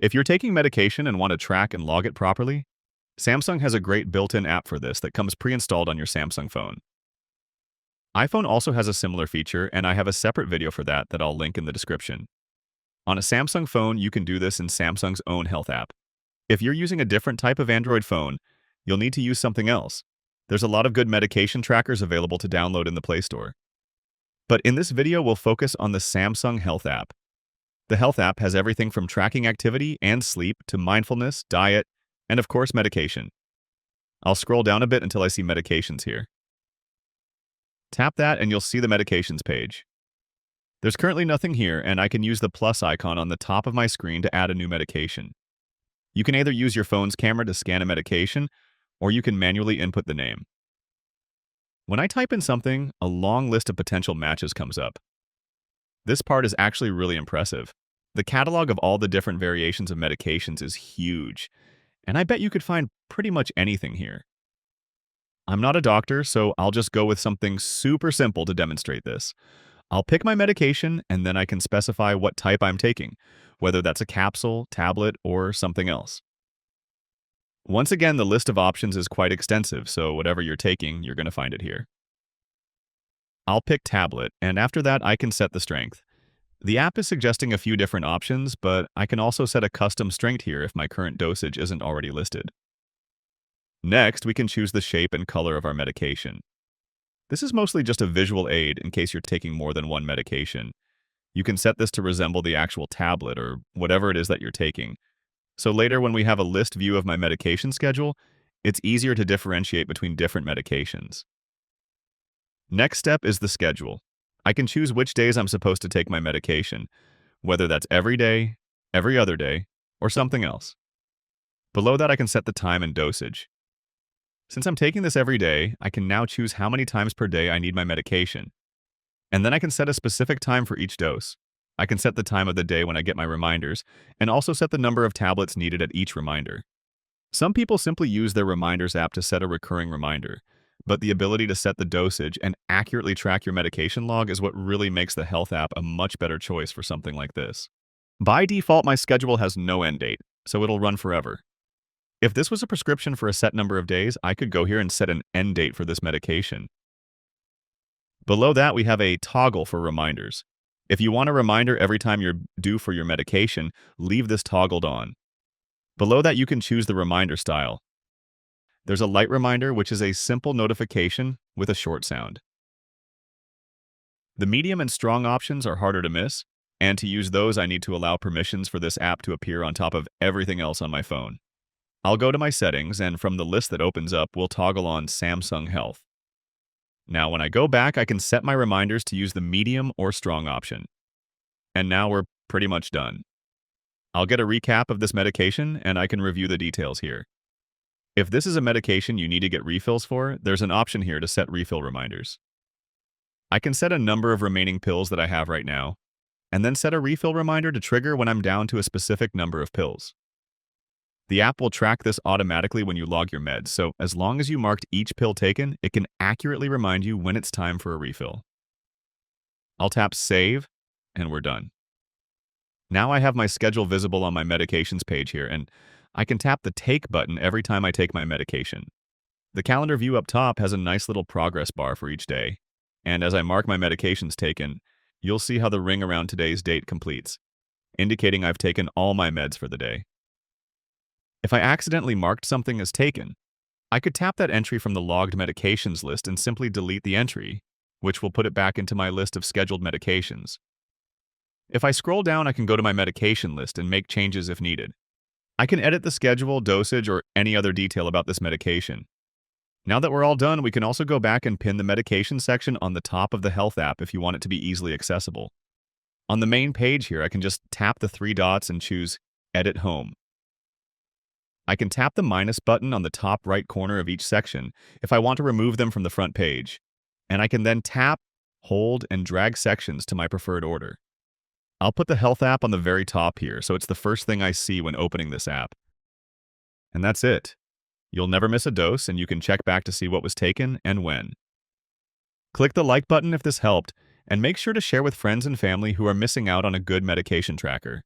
If you're taking medication and want to track and log it properly, Samsung has a great built-in app for this that comes pre-installed on your Samsung phone. iPhone also has a similar feature, and I have a separate video for that I'll link in the description. On a Samsung phone, you can do this in Samsung's own health app. If you're using a different type of Android phone, you'll need to use something else. There's a lot of good medication trackers available to download in the Play Store. But in this video, we'll focus on the Samsung Health app. The Health app has everything from tracking activity and sleep to mindfulness, diet, and of course medication. I'll scroll down a bit until I see medications here. Tap that and you'll see the medications page. There's currently nothing here, and I can use the plus icon on the top of my screen to add a new medication. You can either use your phone's camera to scan a medication, or you can manually input the name. When I type in something, a long list of potential matches comes up. This part is actually really impressive. The catalog of all the different variations of medications is huge, and I bet you could find pretty much anything here. I'm not a doctor, so I'll just go with something super simple to demonstrate this. I'll pick my medication, and then I can specify what type I'm taking, whether that's a capsule, tablet, or something else. Once again, the list of options is quite extensive, so whatever you're taking, you're going to find it here. I'll pick tablet, and after that, I can set the strength. The app is suggesting a few different options, but I can also set a custom strength here if my current dosage isn't already listed. Next, we can choose the shape and color of our medication. This is mostly just a visual aid in case you're taking more than one medication. You can set this to resemble the actual tablet or whatever it is that you're taking. So later, when we have a list view of my medication schedule, it's easier to differentiate between different medications. Next step is the schedule. I can choose which days I'm supposed to take my medication, whether that's every day, every other day, or something else. Below that, I can set the time and dosage. Since I'm taking this every day, I can now choose how many times per day I need my medication. And then I can set a specific time for each dose. I can set the time of the day when I get my reminders, and also set the number of tablets needed at each reminder. Some people simply use their Reminders app to set a recurring reminder, but the ability to set the dosage and accurately track your medication log is what really makes the Health app a much better choice for something like this. By default, my schedule has no end date, so it'll run forever. If this was a prescription for a set number of days, I could go here and set an end date for this medication. Below that, we have a toggle for reminders. If you want a reminder every time you're due for your medication, leave this toggled on. Below that, you can choose the reminder style. There's a light reminder, which is a simple notification with a short sound. The medium and strong options are harder to miss, and to use those, I need to allow permissions for this app to appear on top of everything else on my phone. I'll go to my settings, and from the list that opens up, we'll toggle on Samsung Health. Now, when I go back, I can set my reminders to use the medium or strong option. And now we're pretty much done. I'll get a recap of this medication, and I can review the details here. If this is a medication you need to get refills for, there's an option here to set refill reminders. I can set a number of remaining pills that I have right now, and then set a refill reminder to trigger when I'm down to a specific number of pills. The app will track this automatically when you log your meds, so as long as you marked each pill taken, it can accurately remind you when it's time for a refill. I'll tap Save, and we're done. Now I have my schedule visible on my medications page here, and I can tap the Take button every time I take my medication. The calendar view up top has a nice little progress bar for each day, and as I mark my medications taken, you'll see how the ring around today's date completes, indicating I've taken all my meds for the day. If I accidentally marked something as taken, I could tap that entry from the logged medications list and simply delete the entry, which will put it back into my list of scheduled medications. If I scroll down, I can go to my medication list and make changes if needed. I can edit the schedule, dosage, or any other detail about this medication. Now that we're all done, we can also go back and pin the medication section on the top of the Health app if you want it to be easily accessible. On the main page here, I can just tap the three dots and choose Edit Home. I can tap the minus button on the top right corner of each section if I want to remove them from the front page, and I can then tap, hold, and drag sections to my preferred order. I'll put the Health app on the very top here, so it's the first thing I see when opening this app. And that's it. You'll never miss a dose, and you can check back to see what was taken and when. Click the like button if this helped, and make sure to share with friends and family who are missing out on a good medication tracker.